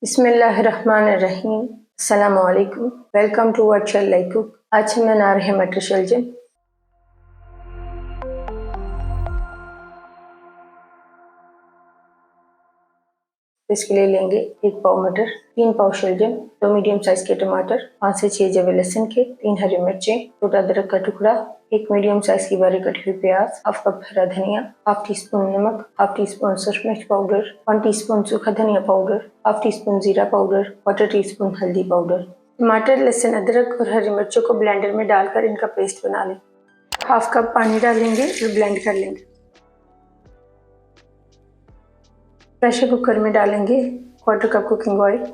बिस्मिल्लाहिर्रहमानिर्रहीम। अस्सलामु अलैकुम। Welcome to what shall I cook. आज हम बना रहे हैं मटर शलजम। इसके लिए लेंगे 1 पाव मटर, 3 पाव शलजम, 2 मीडियम साइज के टमाटर, 5 से 6 जवे लहसुन के, 3 हरी मिर्चें, छोटा अदरक का टुकड़ा, 1 मीडियम साइज की बारीक कटी हुई प्याज, हाफ कप हरा धनिया, हाफ टी स्पून नमक, हाफ टी स्पून सुरख मिर्च पाउडर, 1 टी स्पून सूखा धनिया पाउडर, हाफ टी स्पून जीरा पाउडर, 1/4 टी स्पून हल्दी पाउडर। टमाटर, लहसुन, अदरक और हरी मिर्चों को ब्लेंडर में डालकर इनका पेस्ट बना लें। हाफ कप पानी डालेंगे और ब्लेंड कर लेंगे। प्रेशर कुकर में डालेंगे 1/4 कप कुकिंग ऑयल,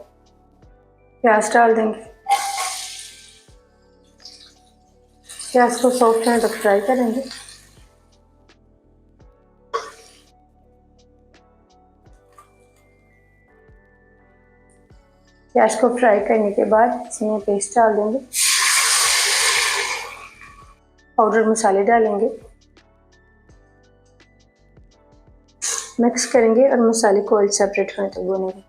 प्याज डाल देंगे। प्याज को सॉफ्ट होने तक फ्राई करेंगे। प्याज को फ्राई करने के बाद इसमें पेस्ट डाल देंगे। पाउडर मसाले डालेंगे, मिक्स करेंगे और मसाले को ऑयल सेपरेट होने तक भूनेंगे।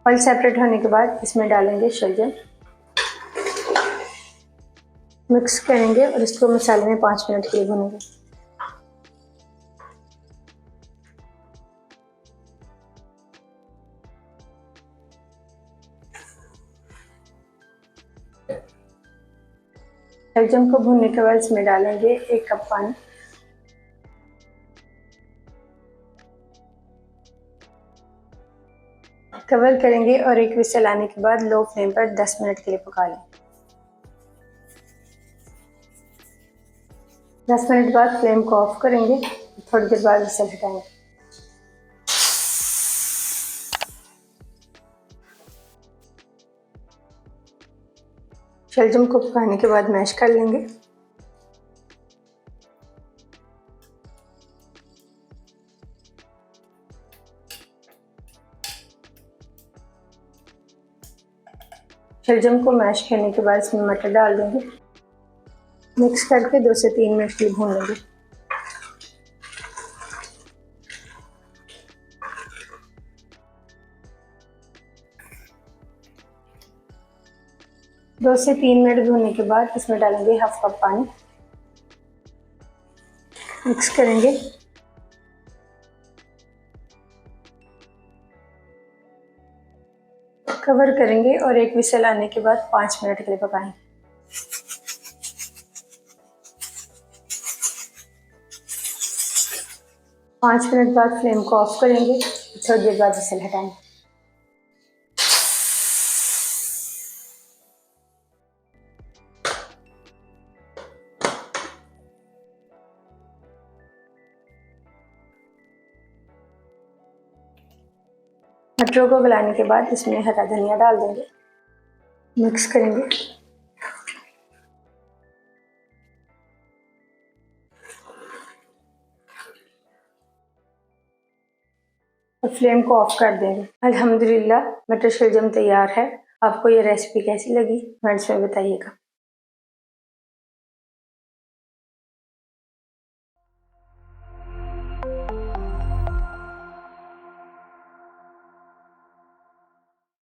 ऑयल सेपरेट होने के बाद इसमें डालेंगे शलजम, मिक्स करेंगे और इसको मसाले में 5 मिनट के लिए भूनेंगे। शलजम को भूनने के बाद इसमें डालेंगे 1 कप पानी। कवर करेंगे और एक विसल आने के बाद लो फ्लेम पर 10 मिनट के लिए पका लें। 10 मिनट बाद फ्लेम को ऑफ करेंगे, थोड़ी देर बाद विसल हटाएंगे। शलजम को पकाने के बाद मैश कर लेंगे। शलजम को मैश करने के बाद इसमें मटर डाल देंगे, मिक्स करके 2 से 3 मिनट के लिए भून लेंगे। दो से 3 मिनट भूनने के बाद इसमें डालेंगे हाफ कप पानी, मिक्स करेंगे। कवर करेंगे और एक विसल आने के बाद 5 मिनट के लिए पकाएं। 5 मिनट बाद फ्लेम को ऑफ करेंगे, थोड़ी देर बाद विसल हटाएंगे। मटरों को गलाने के बाद इसमें हरा धनिया डाल देंगे, मिक्स करेंगे। और फ्लेम को ऑफ कर देंगे। अल्हम्दुलिल्लाह मटर शलजम तैयार है। आपको ये रेसिपी कैसी लगी कमेंट्स में बताइएगा।